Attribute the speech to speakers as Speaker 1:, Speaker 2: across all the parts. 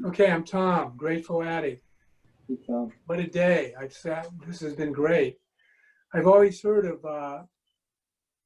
Speaker 1: Okay, I'm Tom, grateful addict.
Speaker 2: Hey, Tom.
Speaker 1: What a day. This has been great. I've always heard of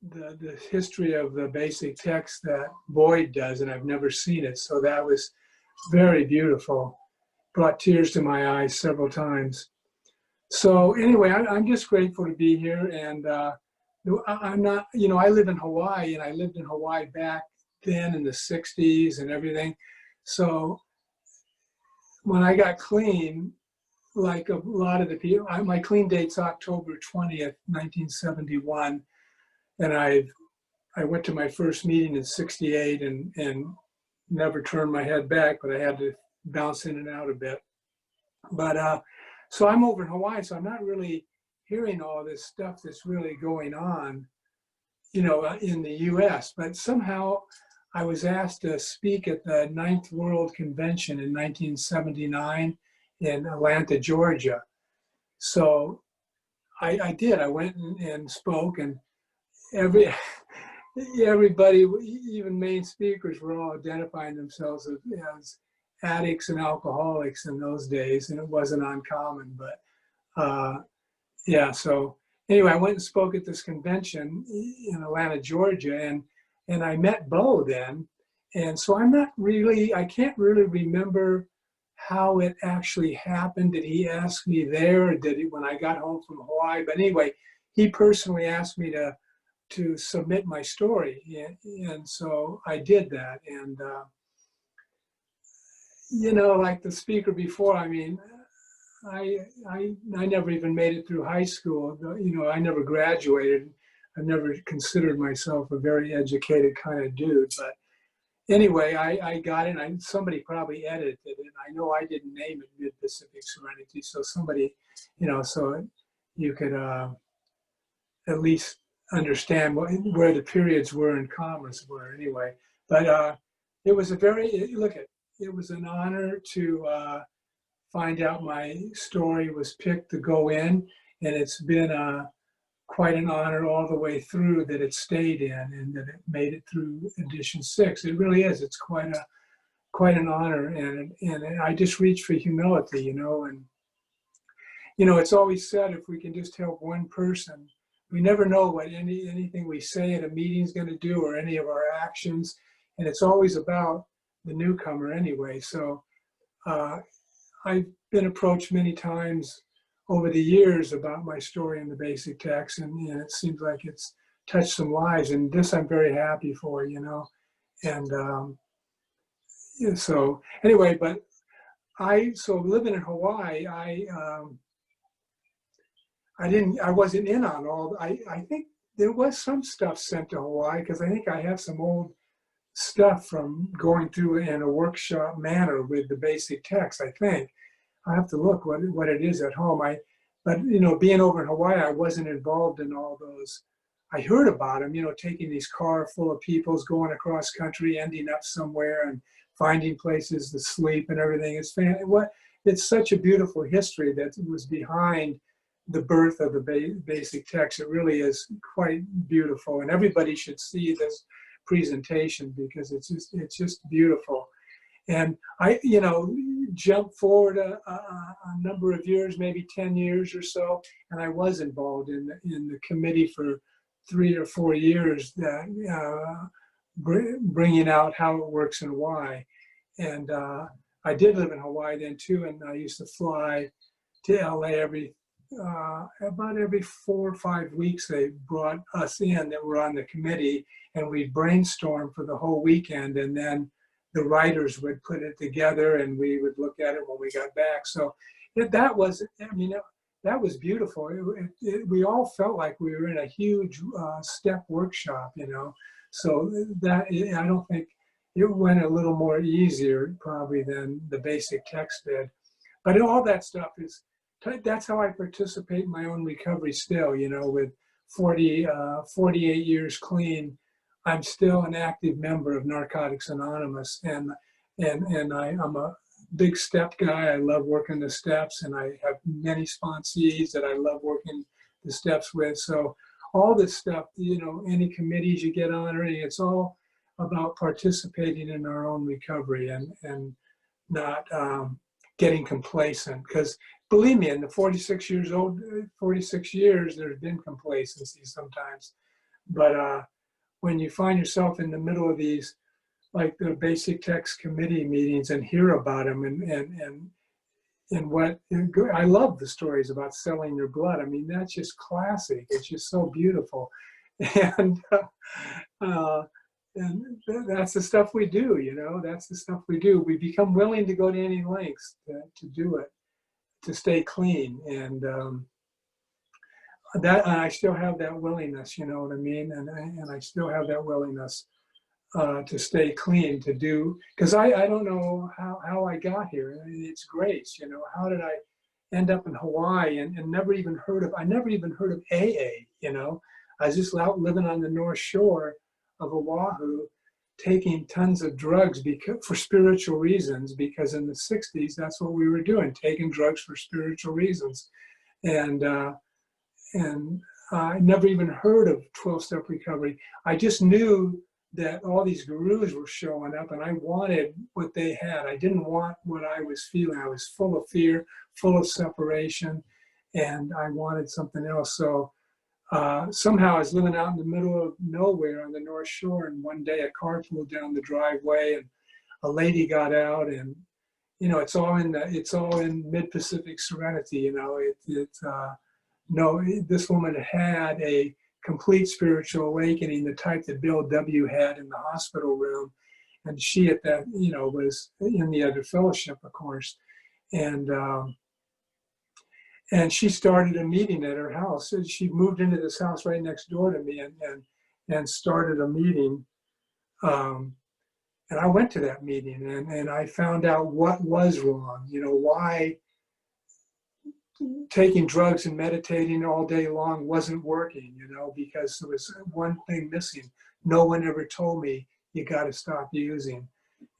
Speaker 1: the history of the basic text that Boyd does, and I've never seen it. So that was very beautiful. Brought tears to my eyes several times. So anyway, I'm just grateful to be here. And I'm not, I live in Hawaii, and I lived in Hawaii back then in the 60s and everything. So when I got clean, like a lot of the people, my clean date's October 20th, 1971, and I went to my first meeting in '68 and never turned my head back, but I had to bounce in and out a bit. But so I'm over in Hawaii, so I'm not really hearing all this stuff that's really going on, in the U.S. But somehow I was asked to speak at the Ninth World Convention in 1979 in Atlanta, Georgia. So I did. I went and spoke, and every everybody, even main speakers, were all identifying themselves as addicts and alcoholics in those days, and it wasn't uncommon. But yeah, so anyway, I went and spoke at this convention in Atlanta, Georgia, and I met Bo then, and so I can't really remember how it actually happened. Did he ask me there, or did he when I got home from Hawaii? But anyway, he personally asked me to submit my story, and so I did that. And like the speaker before, I mean, I never even made it through high school. I never graduated. I never considered myself a very educated kind of dude, but anyway, I got it. Somebody probably edited it, and I know I didn't name it Mid-Pacific Serenity. So somebody, so you could at least understand where the periods were and commas were. Anyway, but it was it was an honor to find out my story was picked to go in, and it's been quite an honor all the way through that it stayed in and that it made it through edition 6. It really is. It's quite an honor, and I just reach for humility, and it's always said if we can just help one person, we never know what anything we say at a meeting is going to do or any of our actions, and it's always about the newcomer anyway. So I've been approached many times over the years about my story in the basic text, and it seems like it's touched some lives, and this I'm very happy for, and so anyway, but so living in Hawaii, I wasn't in on all. I think there was some stuff sent to Hawaii because I think I have some old stuff from going through in a workshop manner with the basic text. I think I have to look what it is at home. But being over in Hawaii, I wasn't involved in all those. I heard about them, taking these car full of peoples going across country, ending up somewhere and finding places to sleep and everything. It's such a beautiful history that was behind the birth of the basic text. It really is quite beautiful, and everybody should see this presentation because it's just beautiful. And I, jumped forward a number of years, maybe 10 years or so, and I was involved in the committee for 3 or 4 years, that bringing out how it works and why. And I did live in Hawaii then too, and I used to fly to LA about every 4 or 5 weeks. They brought us in that were on the committee, and we'd brainstorm for the whole weekend, and then the writers would put it together and we would look at it when we got back. So that was beautiful. We all felt like we were in a huge step workshop, so that I don't think it went a little more easier probably than the basic text did. But all that stuff that's how I participate in my own recovery still, with 48 years clean. I'm still an active member of Narcotics Anonymous, and I'm a big step guy. I love working the steps, and I have many sponsees that I love working the steps with. So all this stuff, any committees you get on or anything, it's all about participating in our own recovery. And getting complacent. Because believe me, in the 46 years, there's been complacency sometimes. But when you find yourself in the middle of these, like the basic text committee meetings, and hear about them, and I love the stories about selling your blood. I mean, that's just classic. It's just so beautiful. And that's the stuff we do, you know, that's the stuff we do. We become willing to go to any lengths to do it, to stay clean. And that I still have that willingness, you know what I mean? And I still have that willingness to stay clean, to do, because I don't know how I got here. I mean, it's grace, you know. How did I end up in Hawaii and I never even heard of AA, you know. I was just out living on the North Shore of Oahu, taking tons of drugs for spiritual reasons, because in the 60s, that's what we were doing, taking drugs for spiritual reasons. And I never even heard of 12-step recovery. I just knew that all these gurus were showing up, and I wanted what they had. I didn't want what I was feeling. I was full of fear, full of separation, and I wanted something else. So somehow I was living out in the middle of nowhere on the North Shore, and one day a car pulled down the driveway, and a lady got out, and you know, it's all in mid-Pacific serenity. You know, this woman had a complete spiritual awakening, the type that Bill W. had in the hospital room. And she at that, you know, was in the other fellowship, of course. And she started a meeting at her house. And she moved into this house right next door to me and started a meeting. And I went to that meeting, and I found out what was wrong, you know, why taking drugs and meditating all day long wasn't working, you know, because there was one thing missing. No one ever told me you got to stop using.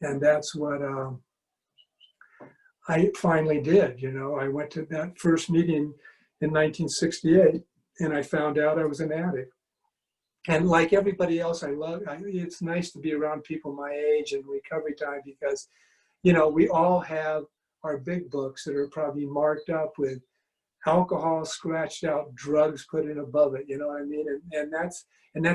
Speaker 1: And that's what I finally did, you know. I went to that first meeting in 1968, and I found out I was an addict. And like everybody else, it's nice to be around people my age in recovery time, because, you know, we all have our big books that are probably marked up with alcohol scratched out, drugs put in above it, you know what I mean? And that's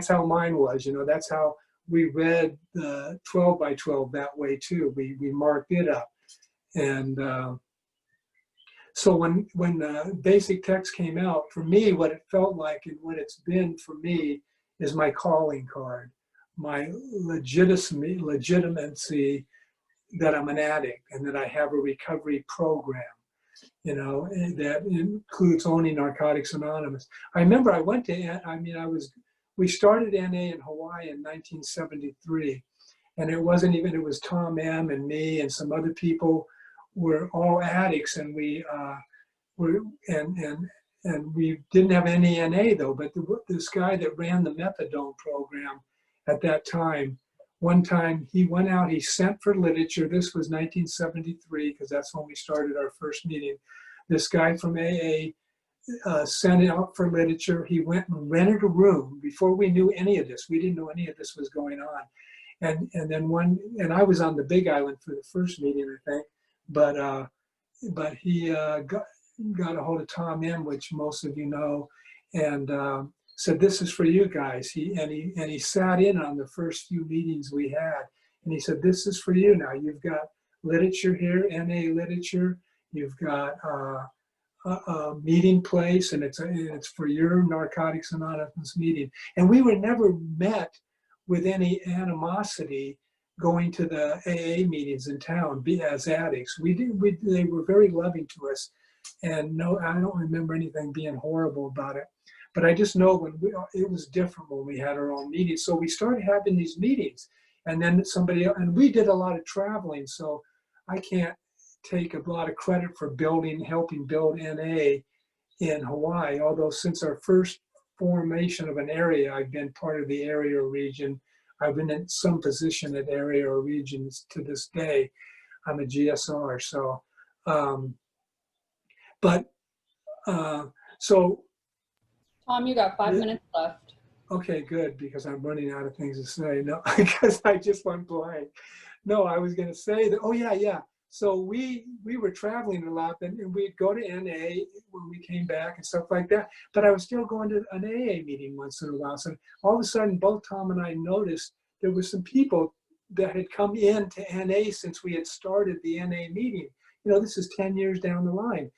Speaker 1: how mine was, you know. That's how we read 12 by 12 that way too. We marked it up. And so when basic text came out, for me, what it felt like and what it's been for me is my calling card, my legitimacy that I'm an addict and that I have a recovery program, you know, that includes owning Narcotics Anonymous. I remember we started NA in Hawaii in 1973, and it was Tom M. and me and some other people were all addicts, and we didn't have any NA though, but this guy that ran the methadone program at that time, one time he went out, he sent for literature. This was 1973, because that's when we started our first meeting. This guy from AA sent out for literature. He went and rented a room before we knew any of this. We didn't know any of this was going on. And then I was on the Big Island for the first meeting, I think. But he got a hold of Tom M., which most of you know, and said, "This is for you guys." He sat in on the first few meetings we had, and he said, "This is for you now. You've got literature here, NA literature. You've got a meeting place, and it's for your Narcotics Anonymous meeting." And we were never met with any animosity going to the AA meetings in town as addicts. They were very loving to us. And no, I don't remember anything being horrible about it. But I just know it was different when we had our own meetings. So we started having these meetings, and then and we did a lot of traveling. So I can't take a lot of credit for helping build NA in Hawaii. Although since our first formation of an area, I've been part of the area or region. I've been in some position at area or regions to this day. I'm a GSR. So, so.
Speaker 2: Tom, you got 5 minutes left.
Speaker 1: Okay, good, because I'm running out of things to say. No, because I just went blank. No, I was going to say that, oh yeah. So we were traveling a lot, and we'd go to NA when we came back and stuff like that. But I was still going to an AA meeting once in a while. So all of a sudden, both Tom and I noticed there were some people that had come in to NA since we had started the NA meeting. You know, this is 10 years down the line,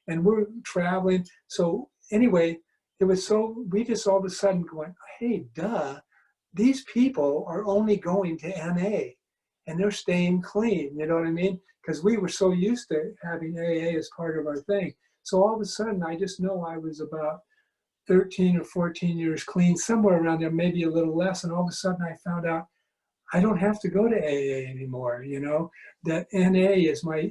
Speaker 1: and we're traveling. So anyway, it was so, we just all of a sudden going, hey, duh, these people are only going to NA and they're staying clean. You know what I mean? Because we were so used to having AA as part of our thing. So all of a sudden, I just know I was about 13 or 14 years clean, somewhere around there, maybe a little less. And all of a sudden, I found out I don't have to go to AA anymore. You know, that NA is my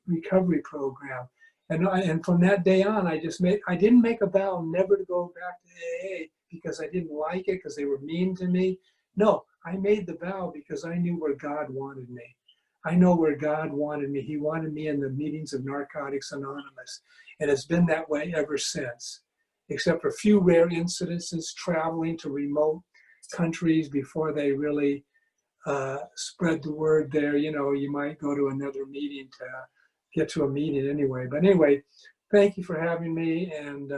Speaker 1: recovery program. And from that day on, I didn't make a vow never to go back to AA because I didn't like it, because they were mean to me. No, I made the vow because I knew where God wanted me. I know where God wanted me. He wanted me in the meetings of Narcotics Anonymous. And it's been that way ever since, except for a few rare incidences traveling to remote countries before they really spread the word there. You know, you might go to another meeting to get to a meeting anyway. But anyway, thank you for having me. And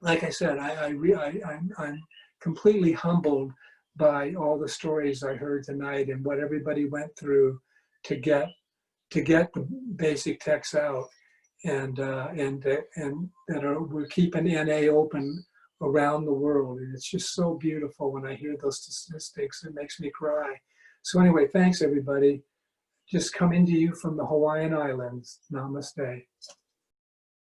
Speaker 1: like I said, I'm completely humbled by all the stories I heard tonight and what everybody went through to get the basic texts out, and we're keeping NA open around the world, and it's just so beautiful when I hear those statistics. It makes me cry. So anyway, thanks everybody. Just coming to you from the Hawaiian Islands. Namaste.